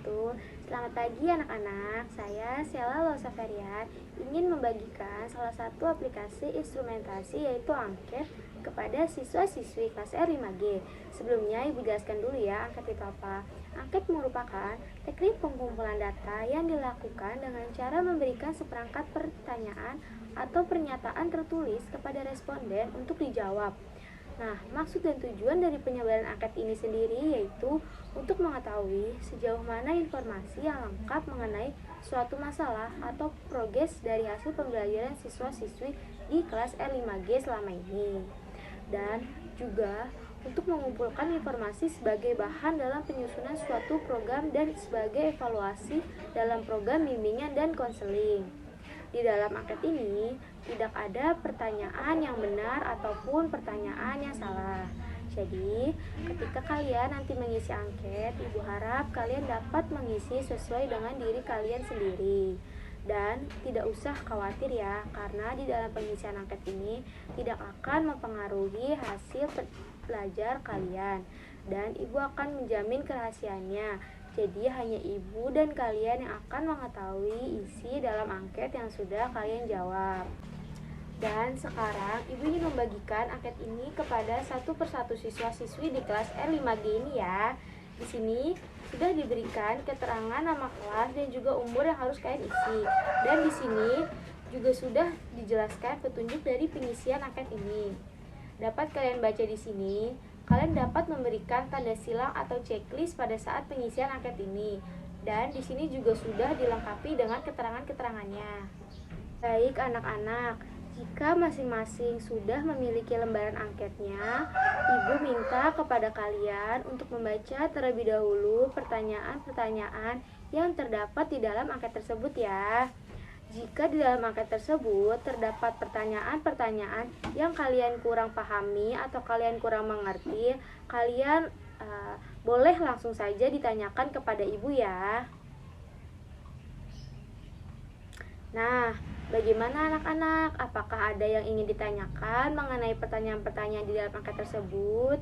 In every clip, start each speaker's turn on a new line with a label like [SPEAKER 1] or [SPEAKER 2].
[SPEAKER 1] wabarakatuh. Selamat pagi anak-anak. Saya Sheila Losaferian ingin membagikan salah satu aplikasi instrumentasi yaitu angket kepada siswa-siswi kelas R5G. Sebelumnya Ibu jelaskan dulu ya angket itu apa. Angket merupakan teknik pengumpulan data yang dilakukan dengan cara memberikan seperangkat pertanyaan atau pernyataan tertulis kepada responden untuk dijawab. Nah, maksud dan tujuan dari penyebaran angket ini sendiri yaitu untuk mengetahui sejauh mana informasi yang lengkap mengenai suatu masalah atau progres dari hasil pembelajaran siswa-siswi di kelas R5G selama ini. Dan juga untuk mengumpulkan informasi sebagai bahan dalam penyusunan suatu program dan sebagai evaluasi dalam program bimbingan dan konseling. Di dalam angket ini tidak ada pertanyaan yang benar ataupun pertanyaan yang salah. Jadi, ketika kalian nanti mengisi angket, Ibu harap kalian dapat mengisi sesuai dengan diri kalian sendiri. Dan tidak usah khawatir ya, karena di dalam pengisian angket ini tidak akan mempengaruhi hasil belajar kalian. Dan Ibu akan menjamin kerahasiaannya. Jadi hanya Ibu dan kalian yang akan mengetahui isi dalam angket yang sudah kalian jawab. Dan sekarang Ibu ingin membagikan angket ini kepada satu persatu siswa-siswi di kelas R5G ini ya. Di sini sudah diberikan keterangan nama kelas dan juga umur yang harus kalian isi. Dan di sini juga sudah dijelaskan petunjuk dari pengisian angket ini. Dapat kalian baca di sini. Kalian dapat memberikan tanda silang atau checklist pada saat pengisian angket ini. Dan di sini juga sudah dilengkapi dengan keterangan-keterangannya. Baik anak-anak, jika masing-masing sudah memiliki lembaran angketnya, Ibu minta kepada kalian untuk membaca terlebih dahulu pertanyaan-pertanyaan yang terdapat di dalam angket tersebut ya. Jika di dalam angket tersebut terdapat pertanyaan-pertanyaan yang kalian kurang pahami atau kalian kurang mengerti, kalian boleh langsung saja ditanyakan kepada Ibu ya. Nah, bagaimana anak-anak? Apakah ada yang ingin ditanyakan mengenai pertanyaan-pertanyaan di dalam angket tersebut?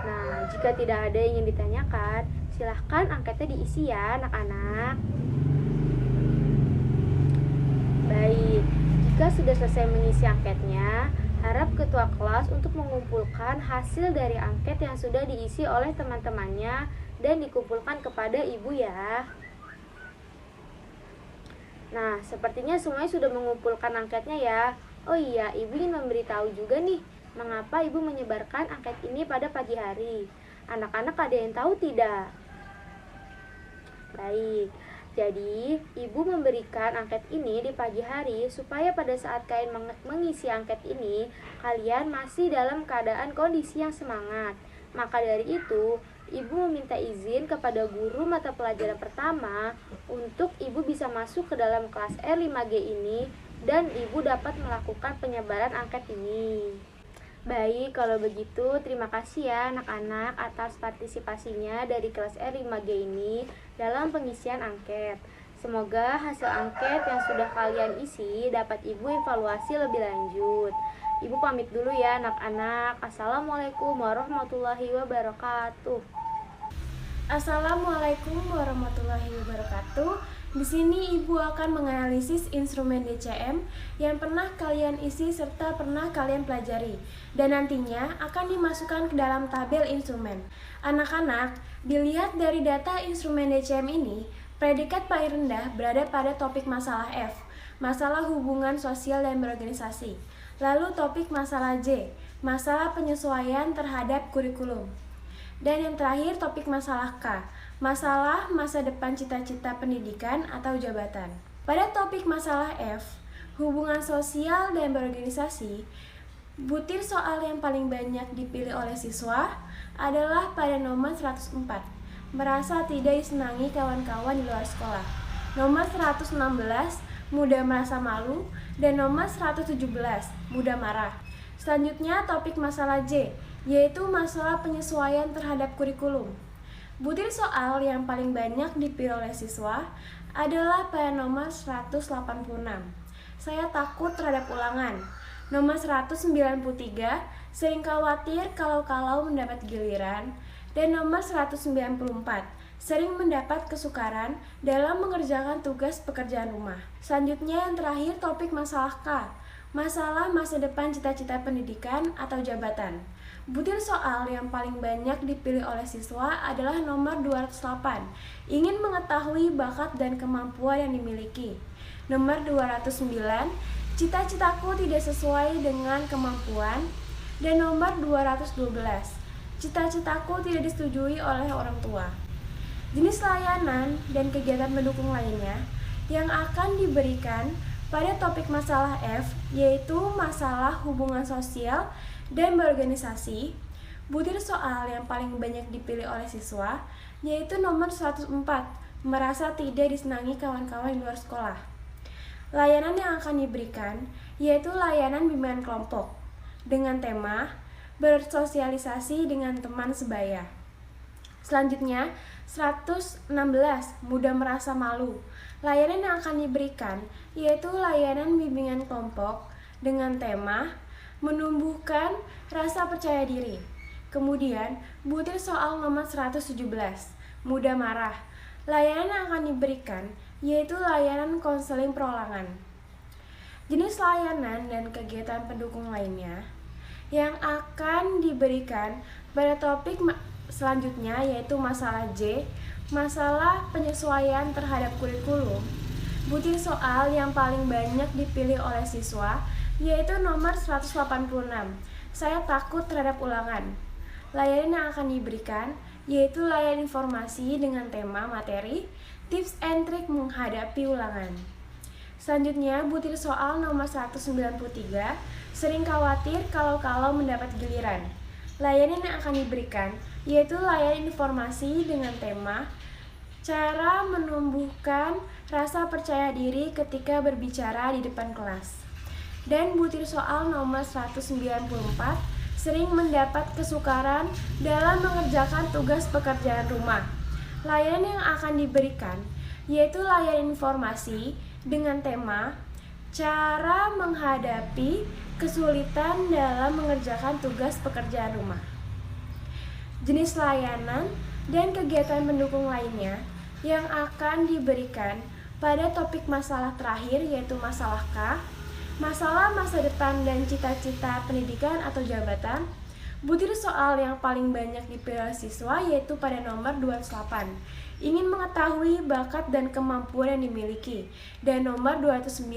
[SPEAKER 1] Nah, jika tidak ada yang ingin ditanyakan, silahkan angketnya diisi ya anak-anak. Baik, jika sudah selesai mengisi angketnya, harap ketua kelas untuk mengumpulkan hasil dari angket yang sudah diisi oleh teman-temannya dan dikumpulkan kepada Ibu ya. Nah, sepertinya semuanya sudah mengumpulkan angketnya ya. Oh iya, Ibu ingin memberitahu juga nih, mengapa Ibu menyebarkan angket ini pada pagi hari. Anak-anak ada yang tahu tidak? Baik, jadi Ibu memberikan angket ini di pagi hari supaya pada saat kalian mengisi angket ini, kalian masih dalam keadaan kondisi yang semangat. Maka dari itu, Ibu meminta izin kepada guru mata pelajaran pertama untuk Ibu bisa masuk ke dalam kelas R5G ini dan Ibu dapat melakukan penyebaran angket ini. Baik, kalau begitu terima kasih ya anak-anak atas partisipasinya dari kelas R5G ini dalam pengisian angket. Semoga hasil angket yang sudah kalian isi dapat Ibu evaluasi lebih lanjut. Ibu pamit dulu ya anak-anak. Assalamualaikum warahmatullahi wabarakatuh.
[SPEAKER 2] Assalamualaikum warahmatullahi wabarakatuh. Di sini Ibu akan menganalisis instrumen DCM yang pernah kalian isi serta pernah kalian pelajari dan nantinya akan dimasukkan ke dalam tabel instrumen. Anak-anak, dilihat dari data instrumen DCM ini, predikat paling rendah berada pada topik masalah F, masalah hubungan sosial dan berorganisasi. Lalu topik masalah J, masalah penyesuaian terhadap kurikulum. Dan yang terakhir topik masalah K, masalah masa depan cita-cita pendidikan atau jabatan. Pada topik masalah F, hubungan sosial dan berorganisasi, butir soal yang paling banyak dipilih oleh siswa adalah pada nomor 104, merasa tidak disenangi kawan-kawan di luar sekolah. Nomor 116, mudah merasa malu, dan nomor 117, mudah marah. Selanjutnya topik masalah J, yaitu masalah penyesuaian terhadap kurikulum. Butir soal yang paling banyak dipilih oleh siswa adalah pada nomor 186. Saya takut terhadap ulangan. Nomor 193, sering khawatir kalau mendapat giliran. Dan nomor 194, sering mendapat kesukaran dalam mengerjakan tugas pekerjaan rumah. Selanjutnya yang terakhir topik masalah K, masalah masa depan cita-cita pendidikan atau jabatan. Butir soal yang paling banyak dipilih oleh siswa adalah nomor 208, ingin mengetahui bakat dan kemampuan yang dimiliki. Nomor 209, cita-citaku tidak sesuai dengan kemampuan. Dan nomor 212, cita-citaku tidak disetujui oleh orang tua. Jenis layanan dan kegiatan pendukung lainnya yang akan diberikan pada topik masalah F yaitu masalah hubungan sosial dan berorganisasi. Butir soal yang paling banyak dipilih oleh siswa yaitu nomor 104, merasa tidak disenangi kawan-kawan di luar sekolah. Layanan yang akan diberikan yaitu layanan bimbingan kelompok dengan tema bersosialisasi dengan teman sebaya. Selanjutnya, 116, mudah merasa malu. Layanan yang akan diberikan yaitu layanan bimbingan kelompok dengan tema menumbuhkan rasa percaya diri. Kemudian, butir soal nomor 117, mudah marah. Layanan yang akan diberikan yaitu layanan konseling perolangan. Jenis layanan dan kegiatan pendukung lainnya yang akan diberikan pada topik selanjutnya yaitu masalah J, masalah penyesuaian terhadap kurikulum. Butir soal yang paling banyak dipilih oleh siswa yaitu nomor 186, saya takut terhadap ulangan. Layanan yang akan diberikan yaitu layanan informasi dengan tema materi, tips and trik menghadapi ulangan. Selanjutnya, butir soal nomor 193, sering khawatir kalau mendapat giliran. Layanan yang akan diberikan yaitu layanan informasi dengan tema cara menumbuhkan rasa percaya diri ketika berbicara di depan kelas. Dan butir soal nomor 194, sering mendapat kesukaran dalam mengerjakan tugas pekerjaan rumah. Layanan yang akan diberikan yaitu layanan informasi dengan tema cara menghadapi kesulitan dalam mengerjakan tugas pekerjaan rumah. Jenis layanan dan kegiatan pendukung lainnya yang akan diberikan pada topik masalah terakhir yaitu masalah K, masalah masa depan dan cita-cita pendidikan atau jabatan. Butir soal yang paling banyak dipilih siswa yaitu pada nomor 208, ingin mengetahui bakat dan kemampuan yang dimiliki. Dan nomor 209,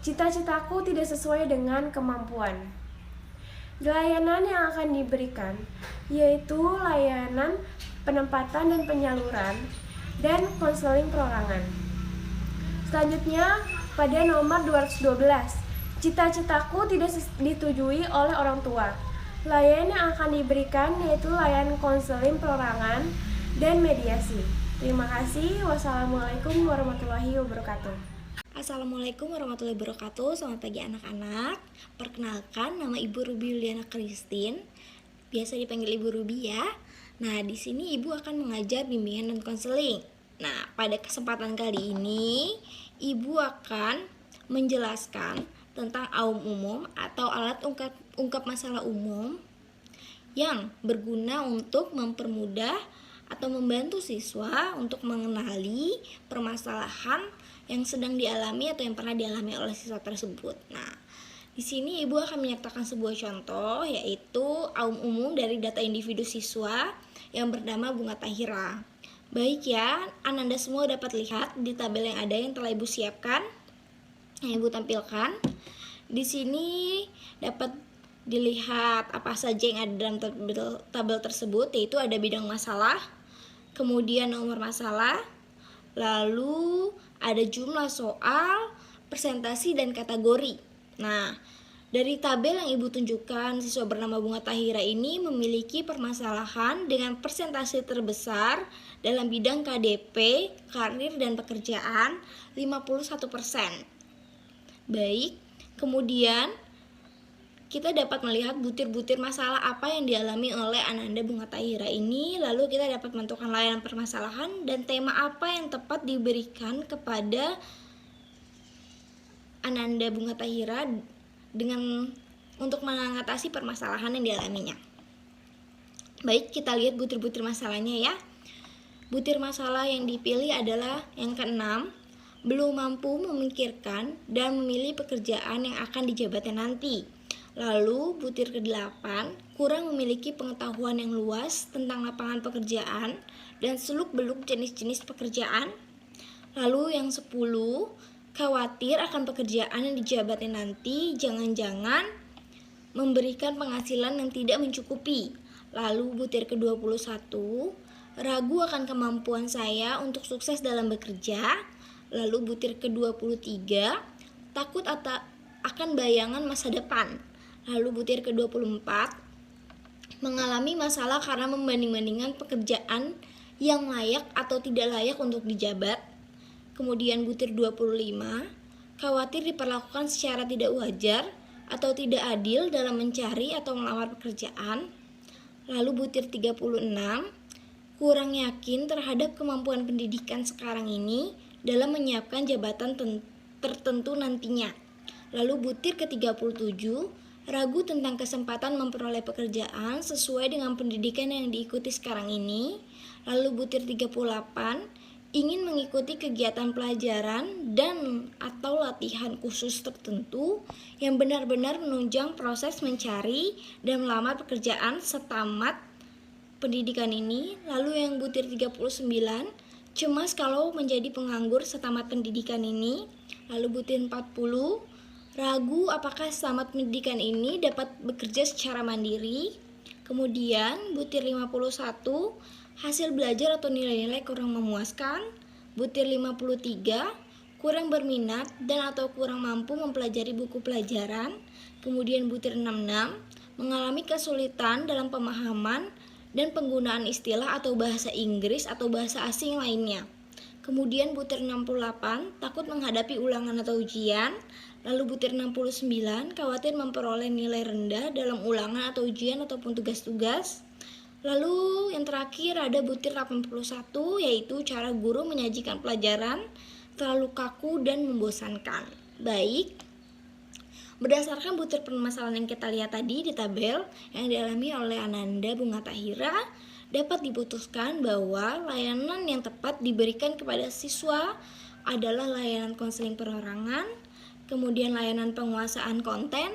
[SPEAKER 2] cita-citaku tidak sesuai dengan kemampuan. Layanan yang akan diberikan yaitu layanan penempatan dan penyaluran dan konseling perorangan. Selanjutnya pada nomor 212, cita-citaku tidak disetujui oleh orang tua. Layanan yang akan diberikan yaitu layanan konseling perorangan dan mediasi. Terima kasih. Wassalamualaikum warahmatullahi wabarakatuh.
[SPEAKER 3] Assalamualaikum warahmatullahi wabarakatuh. Selamat pagi anak-anak. Perkenalkan, nama Ibu Ruby Yuliana Christine, biasa dipanggil Ibu Ruby ya. Nah, di sini Ibu akan mengajar bimbingan dan konseling. Nah, pada kesempatan kali ini Ibu akan menjelaskan tentang AUM umum atau alat ungkap masalah umum yang berguna untuk mempermudah atau membantu siswa untuk mengenali permasalahan yang sedang dialami atau yang pernah dialami oleh siswa tersebut. Nah, di sini Ibu akan menyertakan sebuah contoh yaitu AUM umum dari data individu siswa yang bernama Bunga Tahira. Baik ya, Ananda semua dapat lihat di tabel yang ada yang telah Ibu siapkan, yang Ibu tampilkan. Di sini dapat dilihat apa saja yang ada dalam tabel tersebut, yaitu ada bidang masalah, kemudian nomor masalah, lalu ada jumlah soal, presentasi, dan kategori. Nah, dari tabel yang Ibu tunjukkan, siswa bernama Bunga Tahira ini memiliki permasalahan dengan persentase terbesar dalam bidang KDP, karir, dan pekerjaan 51%. Baik, kemudian kita dapat melihat butir-butir masalah apa yang dialami oleh Ananda Bunga Tahira ini. Lalu kita dapat menentukan layanan permasalahan dan tema apa yang tepat diberikan kepada Ananda Bunga Tahira untuk mengatasi permasalahan yang dialaminya. Baik, kita lihat butir-butir masalahnya ya. Butir masalah yang dipilih adalah yang keenam, belum mampu memikirkan dan memilih pekerjaan yang akan dijabatnya nanti. Lalu butir ke-8, kurang memiliki pengetahuan yang luas tentang lapangan pekerjaan dan seluk-beluk jenis-jenis pekerjaan. Lalu yang 10, khawatir akan pekerjaan yang dijabatnya nanti jangan-jangan memberikan penghasilan yang tidak mencukupi. Lalu butir ke-21, ragu akan kemampuan saya untuk sukses dalam bekerja. Lalu butir ke-23, takut akan bayangan masa depan. Lalu butir ke-24, mengalami masalah karena membanding-bandingkan pekerjaan yang layak atau tidak layak untuk dijabat. Kemudian butir 25, khawatir diperlakukan secara tidak wajar atau tidak adil dalam mencari atau melamar pekerjaan. Lalu butir 36, kurang yakin terhadap kemampuan pendidikan sekarang ini dalam menyiapkan jabatan tertentu nantinya. Lalu butir ke-37, ragu tentang kesempatan memperoleh pekerjaan sesuai dengan pendidikan yang diikuti sekarang ini. Lalu butir 38, ingin mengikuti kegiatan pelajaran dan atau latihan khusus tertentu yang benar-benar menunjang proses mencari dan melamar pekerjaan setamat pendidikan ini. Lalu yang butir 39, cemas kalau menjadi penganggur setamat pendidikan ini. Lalu butir 40, ragu apakah setamat pendidikan ini dapat bekerja secara mandiri. Kemudian butir 51, hasil belajar atau nilai-nilai kurang memuaskan. Butir 53, kurang berminat dan atau kurang mampu mempelajari buku pelajaran. Kemudian butir 66, mengalami kesulitan dalam pemahaman dan penggunaan istilah atau bahasa Inggris atau bahasa asing lainnya. Kemudian butir 68, takut menghadapi ulangan atau ujian. Lalu butir 69, khawatir memperoleh nilai rendah dalam ulangan atau ujian ataupun tugas-tugas. Lalu yang terakhir ada butir 81, yaitu cara guru menyajikan pelajaran terlalu kaku dan membosankan. Baik, berdasarkan butir permasalahan yang kita lihat tadi di tabel yang dialami oleh Ananda Bunga Tahira, dapat diputuskan bahwa layanan yang tepat diberikan kepada siswa adalah layanan konseling perorangan, kemudian layanan penguasaan konten,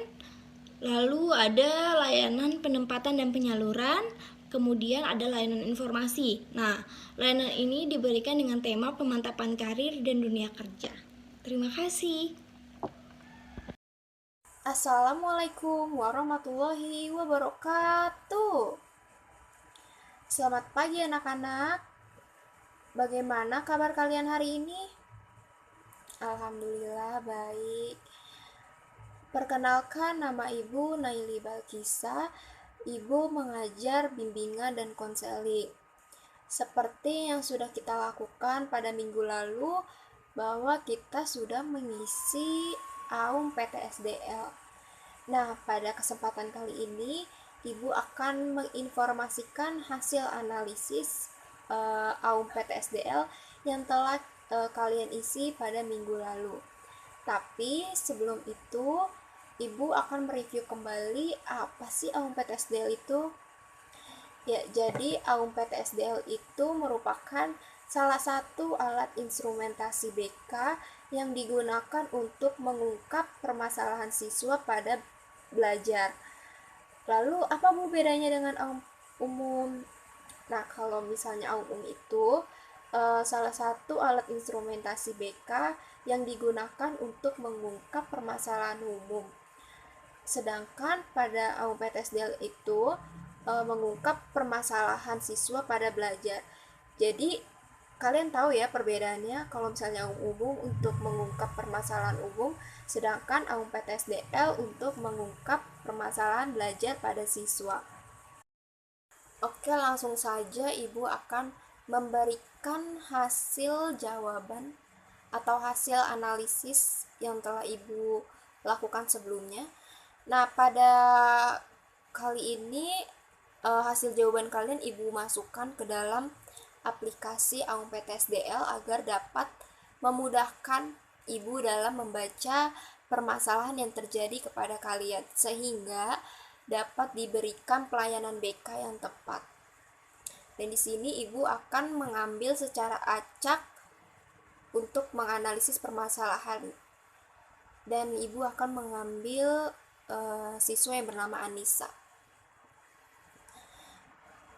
[SPEAKER 3] lalu ada layanan penempatan dan penyaluran, kemudian ada layanan informasi. Nah, layanan ini diberikan dengan tema pemantapan karir dan dunia kerja. Terima kasih.
[SPEAKER 2] Assalamualaikum warahmatullahi wabarakatuh. Selamat pagi anak-anak. Bagaimana kabar kalian hari ini? Alhamdulillah baik. Perkenalkan, nama Ibu Naili Balkisa. Ibu mengajar bimbingan dan konseling. Seperti yang sudah kita lakukan pada minggu lalu, bahwa kita sudah mengisi AUM PTSDL. Nah, pada kesempatan kali ini, Ibu akan menginformasikan hasil analisis AUM PTSDL yang telah kalian isi pada minggu lalu. Tapi sebelum itu, Ibu akan mereview kembali apa sih AUM PTSDL itu. Ya, jadi AUM PTSDL itu merupakan salah satu alat instrumentasi BK yang digunakan untuk mengungkap permasalahan siswa pada belajar. Lalu apa Bu bedanya dengan AUM umum? Nah, kalau misalnya AUM umum itu salah satu alat instrumentasi BK yang digunakan untuk mengungkap permasalahan umum. Sedangkan pada AUM PTSDL itu mengungkap permasalahan siswa pada belajar. Jadi kalian tahu ya perbedaannya, kalau misalnya AUM umum untuk mengungkap permasalahan umum, sedangkan AUM PTSDL untuk mengungkap permasalahan belajar pada siswa. Oke, langsung saja Ibu akan memberikan hasil jawaban atau hasil analisis yang telah Ibu lakukan sebelumnya. Nah, pada kali ini hasil jawaban kalian Ibu masukkan ke dalam aplikasi AUM PTSDL agar dapat memudahkan Ibu dalam membaca permasalahan yang terjadi kepada kalian, sehingga dapat diberikan pelayanan BK yang tepat.
[SPEAKER 4] Dan di sini ibu akan mengambil secara acak untuk menganalisis permasalahan. Dan ibu akan mengambil siswa yang bernama Anissa.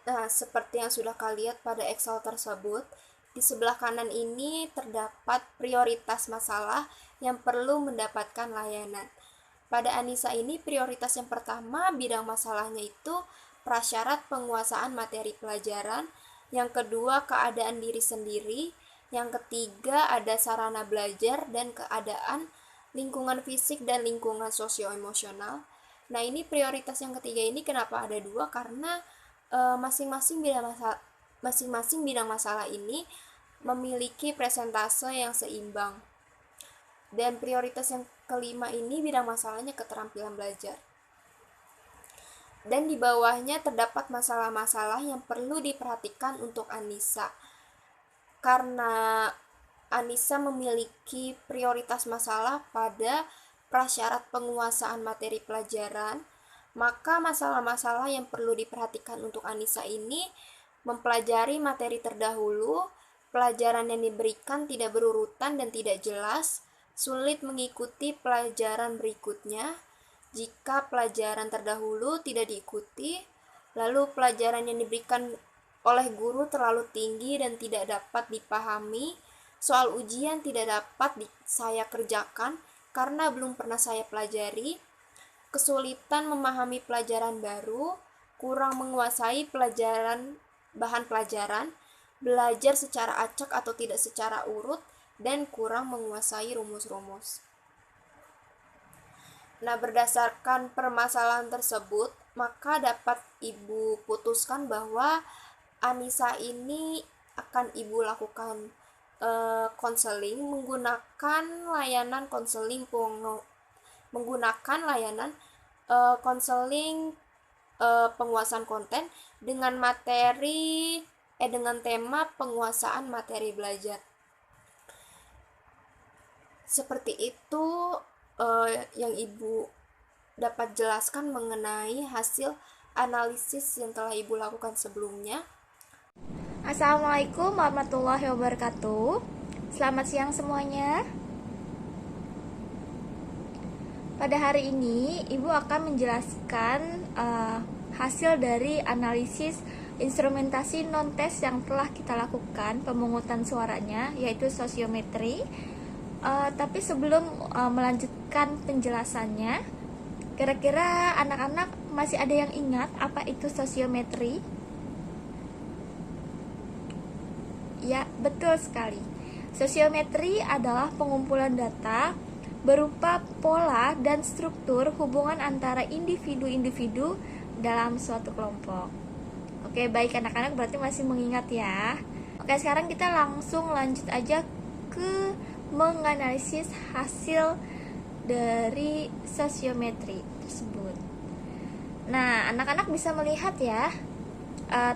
[SPEAKER 4] Nah, seperti yang sudah kalian lihat pada Excel tersebut, di sebelah kanan ini terdapat prioritas masalah yang perlu mendapatkan layanan. Pada Anissa ini prioritas yang pertama bidang masalahnya itu prasyarat penguasaan materi pelajaran, yang kedua keadaan diri sendiri, yang ketiga ada sarana belajar dan keadaan lingkungan fisik dan lingkungan sosio-emosional. Nah, ini prioritas yang ketiga ini kenapa ada dua? Karena masing-masing bidang masalah ini memiliki presentase yang seimbang. Dan prioritas yang kelima ini bidang masalahnya keterampilan belajar. Dan di bawahnya terdapat masalah-masalah yang perlu diperhatikan untuk Anissa. Karena Anissa memiliki prioritas masalah pada prasyarat penguasaan materi pelajaran, maka masalah-masalah yang perlu diperhatikan untuk Anissa ini mempelajari materi terdahulu, pelajaran yang diberikan tidak berurutan dan tidak jelas, sulit mengikuti pelajaran berikutnya, jika pelajaran terdahulu tidak diikuti, lalu pelajaran yang diberikan oleh guru terlalu tinggi dan tidak dapat dipahami, soal ujian tidak dapat saya kerjakan karena belum pernah saya pelajari, kesulitan memahami pelajaran baru, kurang menguasai bahan pelajaran, belajar secara acak atau tidak secara urut, dan kurang menguasai rumus-rumus. Nah, berdasarkan permasalahan tersebut, maka dapat ibu putuskan bahwa Anissa ini akan ibu lakukan konseling menggunakan layanan konseling penguasaan konten dengan dengan tema penguasaan materi belajar. Seperti itu yang ibu dapat jelaskan mengenai hasil analisis yang telah ibu lakukan sebelumnya.
[SPEAKER 3] Assalamualaikum warahmatullahi wabarakatuh. Selamat siang semuanya. Pada hari ini ibu akan menjelaskan hasil dari analisis instrumentasi non-tes yang telah kita lakukan pemungutan suaranya, yaitu sosiometri. Tapi sebelum melanjutkan penjelasannya, kira-kira anak-anak masih ada yang ingat apa itu sosiometri? Ya, betul sekali. Sosiometri adalah pengumpulan data berupa pola dan struktur hubungan antara individu-individu dalam suatu kelompok. Oke, baik anak-anak, berarti masih mengingat ya. Oke, sekarang kita langsung lanjut aja ke menganalisis hasil dari sosiometri tersebut. Nah, anak-anak bisa melihat ya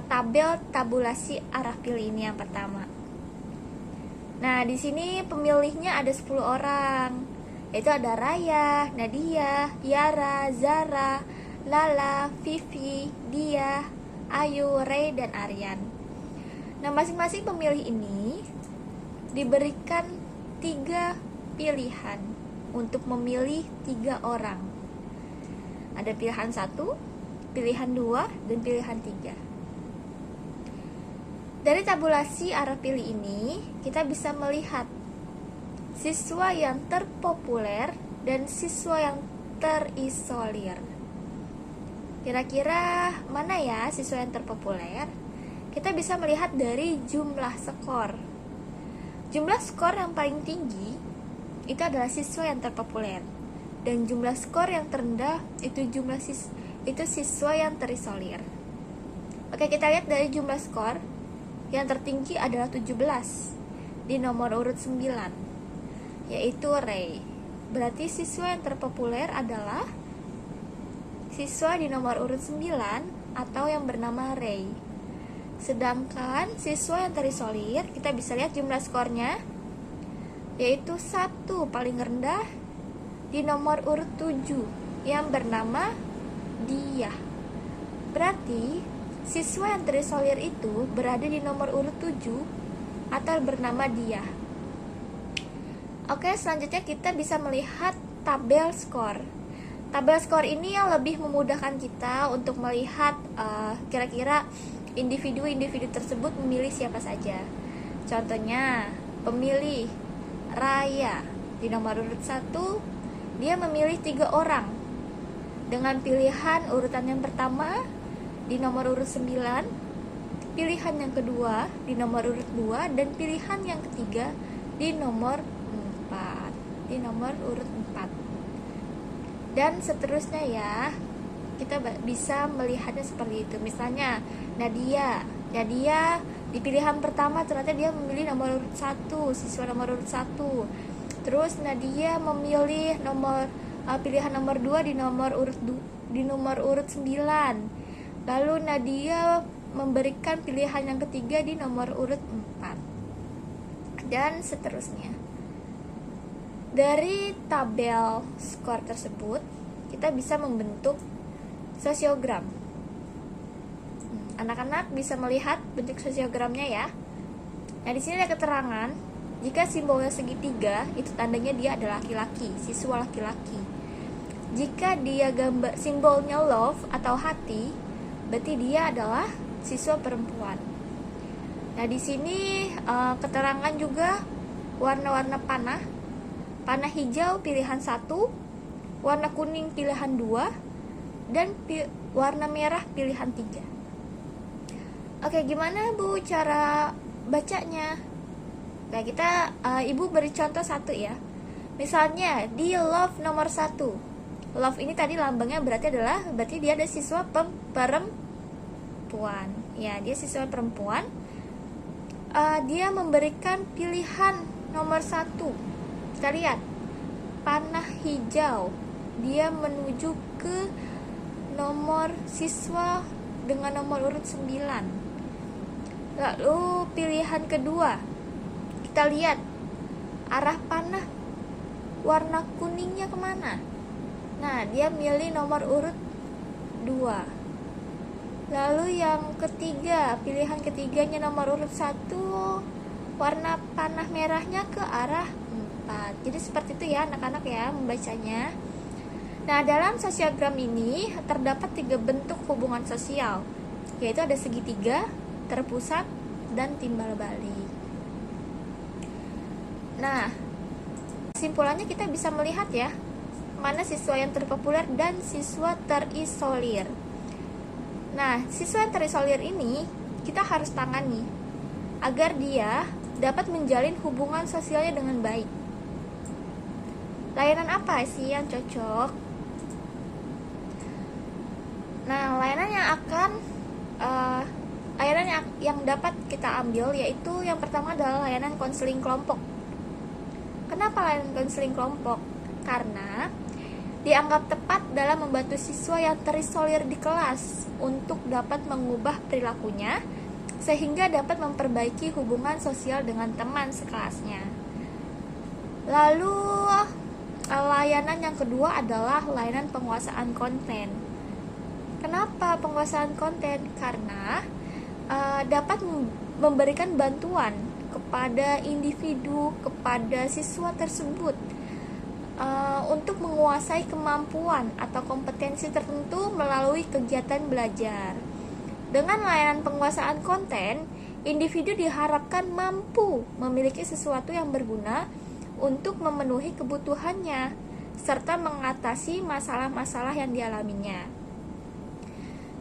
[SPEAKER 3] tabel tabulasi arah pilih ini yang pertama. Nah, di sini pemilihnya ada 10 orang, yaitu ada Raya, Nadia, Yara, Zara, Lala, Vivi, Dia, Ayu, Ray, dan Aryan. Nah, masing-masing pemilih ini diberikan 3 pilihan untuk memilih 3 orang. Ada pilihan 1, pilihan 2, dan pilihan 3. Dari tabulasi arah pilih ini, kita bisa melihat siswa yang terpopuler dan siswa yang terisolir. Kira-kira mana ya siswa yang terpopuler? Kita bisa melihat dari jumlah skor. Jumlah skor yang paling tinggi itu adalah siswa yang terpopuler, dan jumlah skor yang terendah itu siswa yang terisolir. Oke, kita lihat dari jumlah skor. Yang tertinggi adalah 17 di nomor urut 9, yaitu Ray. Berarti siswa yang terpopuler adalah siswa di nomor urut 9 atau yang bernama Ray. Sedangkan siswa yang terisolir, kita bisa lihat jumlah skornya, yaitu 1 paling rendah di nomor urut 7 yang bernama Dia. Berarti Siswa yang terisolir itu berada di nomor urut 7 atau bernama dia. Oke, selanjutnya kita bisa melihat tabel skor. Tabel skor ini yang lebih memudahkan kita untuk melihat kira-kira individu-individu tersebut memilih siapa saja. Contohnya, pemilih Raya di nomor urut 1, dia memilih 3 orang dengan pilihan urutan yang pertama di nomor urut 9, pilihan yang kedua di nomor urut 2, dan pilihan yang ketiga di nomor 4, di nomor urut 4. Dan seterusnya ya. Kita bisa melihatnya seperti itu. Misalnya Nadia di pilihan pertama ternyata dia memilih nomor urut 1, siswa nomor urut 1. Terus Nadia memilih pilihan nomor 2 di nomor urut 9. Lalu Nadia memberikan pilihan yang ketiga di nomor urut 4. Dan seterusnya. Dari tabel skor tersebut, kita bisa membentuk sosiogram. Anak-anak bisa melihat bentuk sosiogramnya ya. Nah, di sini ada keterangan, jika simbolnya segitiga, itu tandanya dia adalah laki-laki, siswa laki-laki. Jika dia simbolnya love atau hati, berarti dia adalah siswa perempuan. Nah, di sini keterangan juga warna-warna panah. Panah hijau pilihan 1, warna kuning pilihan 2, dan warna merah pilihan 3. Oke, gimana Bu cara bacanya? Nah, Ibu beri contoh satu ya. Misalnya di love nomor 1. Love ini tadi lambangnya berarti dia ada siswa perempuan. Ya, dia siswa perempuan. Dia memberikan pilihan nomor 1. Kita lihat, panah hijau. Dia menuju ke nomor siswa dengan nomor urut 9. Lalu pilihan kedua, kita lihat arah panah warna kuningnya kemana. Nah, dia milih nomor urut 2. Lalu yang ketiga, pilihan ketiganya nomor urut 1, warna panah merahnya ke arah 4. Jadi seperti itu ya anak-anak ya membacanya. Nah, dalam sosiogram ini terdapat 3 bentuk hubungan sosial, yaitu ada segitiga, terpusat, dan timbal balik. Nah, kesimpulannya kita bisa melihat ya, mana siswa yang terpopuler dan siswa terisolir. Nah, siswa yang terisolir ini kita harus tangani agar dia dapat menjalin hubungan sosialnya dengan baik. Layanan apa sih yang cocok? Nah, layanan yang dapat kita ambil yaitu yang pertama adalah layanan konseling kelompok. Kenapa layanan konseling kelompok? Karena dianggap tepat dalam membantu siswa yang terisolir di kelas untuk dapat mengubah perilakunya sehingga dapat memperbaiki hubungan sosial dengan teman sekelasnya. Lalu layanan yang kedua adalah layanan penguasaan konten. Kenapa penguasaan konten? Karena dapat memberikan bantuan kepada individu, kepada siswa tersebut untuk menguasai kemampuan atau kompetensi tertentu melalui kegiatan belajar. Dengan layanan penguasaan konten, individu diharapkan mampu memiliki sesuatu yang berguna untuk memenuhi kebutuhannya serta mengatasi masalah-masalah yang dialaminya.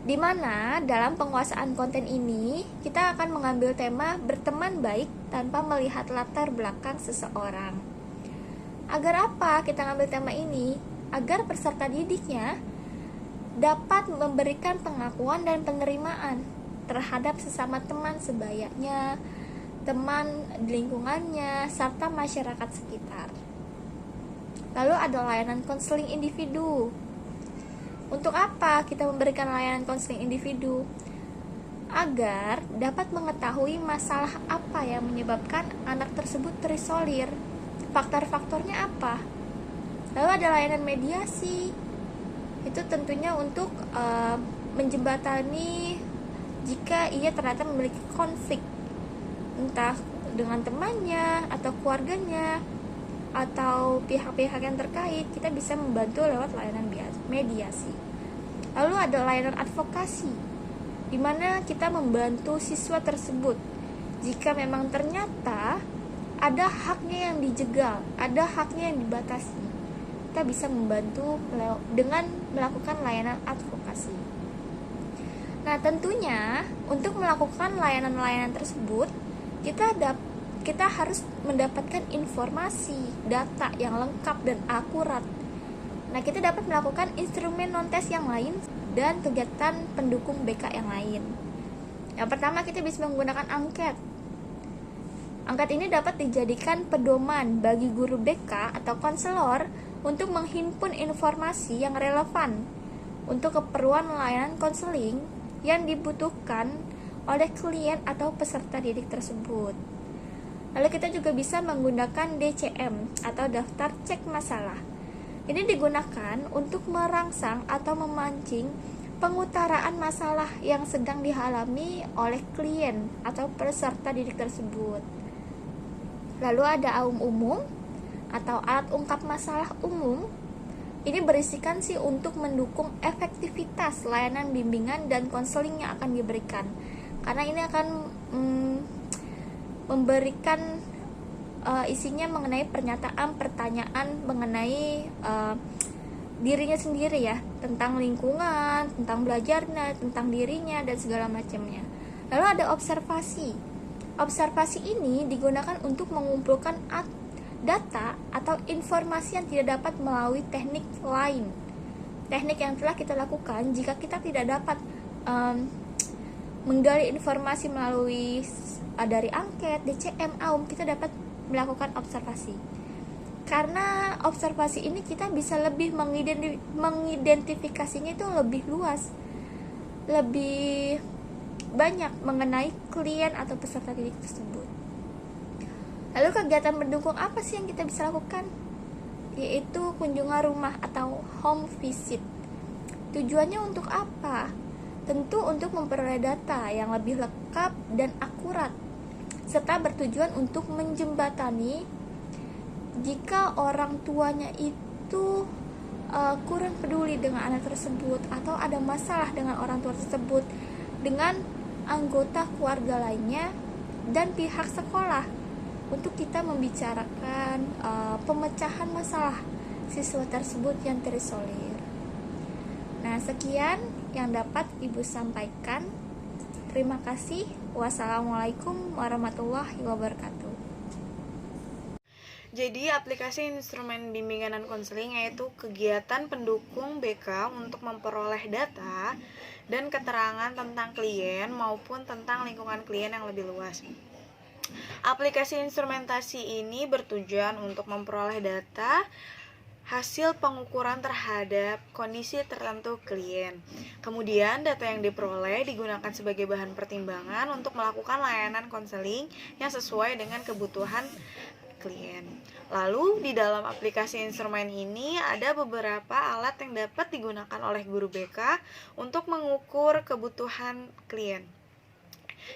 [SPEAKER 3] Di mana dalam penguasaan konten ini kita akan mengambil tema berteman baik tanpa melihat latar belakang seseorang. Agar apa kita ngambil tema ini? Agar peserta didiknya dapat memberikan pengakuan dan penerimaan terhadap sesama teman sebayanya, teman di lingkungannya, serta masyarakat sekitar. Lalu ada layanan konseling individu. Untuk apa kita memberikan layanan konseling individu? Agar dapat mengetahui masalah apa yang menyebabkan anak tersebut terisolir. Faktor-faktornya apa? Lalu ada layanan mediasi. Itu tentunya untuk menjembatani jika ia ternyata memiliki konflik, entah dengan temannya atau keluarganya atau pihak-pihak yang terkait. Kita bisa membantu lewat layanan mediasi. Lalu ada layanan advokasi, di mana kita membantu siswa tersebut jika memang ternyata ada haknya yang dijegal, ada haknya yang dibatasi. Kita bisa membantu dengan melakukan layanan advokasi. Nah, tentunya untuk melakukan layanan-layanan tersebut, kita harus mendapatkan informasi, data yang lengkap dan akurat. Nah, kita dapat melakukan instrumen non-tes yang lain dan kegiatan pendukung BK yang lain. Yang pertama, kita bisa menggunakan angket. Angket ini dapat dijadikan pedoman bagi guru BK atau konselor untuk menghimpun informasi yang relevan untuk keperluan layanan konseling yang dibutuhkan oleh klien atau peserta didik tersebut. Lalu kita juga bisa menggunakan DCM atau daftar cek masalah. Ini digunakan untuk merangsang atau memancing pengutaraan masalah yang sedang dialami oleh klien atau peserta didik tersebut. Lalu ada AUM umum atau alat ungkap masalah umum. Ini berisikan sih untuk mendukung efektivitas layanan bimbingan dan konseling yang akan diberikan. Karena ini akan memberikan isinya mengenai pernyataan, pertanyaan mengenai dirinya sendiri ya, tentang lingkungan, tentang belajarnya, tentang dirinya dan segala macamnya. Lalu ada observasi. Observasi ini digunakan untuk mengumpulkan data atau informasi yang tidak dapat melalui teknik lain. Teknik yang telah kita lakukan jika kita tidak dapat menggali informasi melalui dari angket, DCM, AUM, kita dapat melakukan observasi. Karena observasi ini kita bisa lebih mengidentifikasinya itu lebih luas, lebih banyak mengenai klien atau peserta didik tersebut. Lalu kegiatan mendukung apa sih yang kita bisa lakukan? Yaitu kunjungan rumah atau home visit. Tujuannya untuk apa? Tentu untuk memperoleh data yang lebih lengkap dan akurat, serta bertujuan untuk menjembatani jika orang tuanya itu kurang peduli dengan anak tersebut atau ada masalah dengan orang tua tersebut dengan anggota keluarga lainnya dan pihak sekolah, untuk kita membicarakan pemecahan masalah siswa tersebut yang terisolir. Nah, sekian yang dapat Ibu sampaikan. Terima kasih. Wassalamualaikum warahmatullahi wabarakatuh.
[SPEAKER 5] Jadi, aplikasi instrumen bimbingan dan konseling yaitu kegiatan pendukung BK untuk memperoleh data dan keterangan tentang klien maupun tentang lingkungan klien yang lebih luas. Aplikasi instrumentasi ini bertujuan untuk memperoleh data hasil pengukuran terhadap kondisi tertentu klien. Kemudian data yang diperoleh digunakan sebagai bahan pertimbangan untuk melakukan layanan konseling yang sesuai dengan kebutuhan klien. Lalu di dalam aplikasi instrumen ini ada beberapa alat yang dapat digunakan oleh guru BK untuk mengukur kebutuhan klien,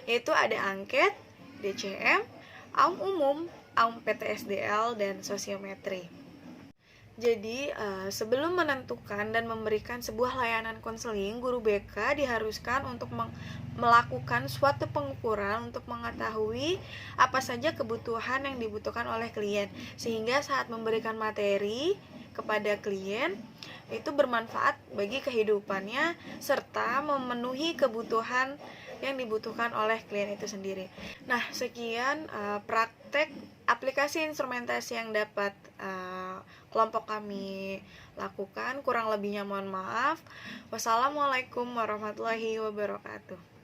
[SPEAKER 5] yaitu ada angket, DCM, AUM umum, AUM PTSDL, dan sosiometri. Jadi, sebelum menentukan dan memberikan sebuah layanan konseling, guru BK diharuskan untuk melakukan suatu pengukuran untuk mengetahui apa saja kebutuhan yang dibutuhkan oleh klien, sehingga saat memberikan materi kepada klien itu bermanfaat bagi kehidupannya serta memenuhi kebutuhan yang dibutuhkan oleh klien itu sendiri. Nah, sekian praktek aplikasi instrumentasi yang dapat kelompok kami lakukan. Kurang lebihnya mohon maaf. Wassalamualaikum warahmatullahi wabarakatuh.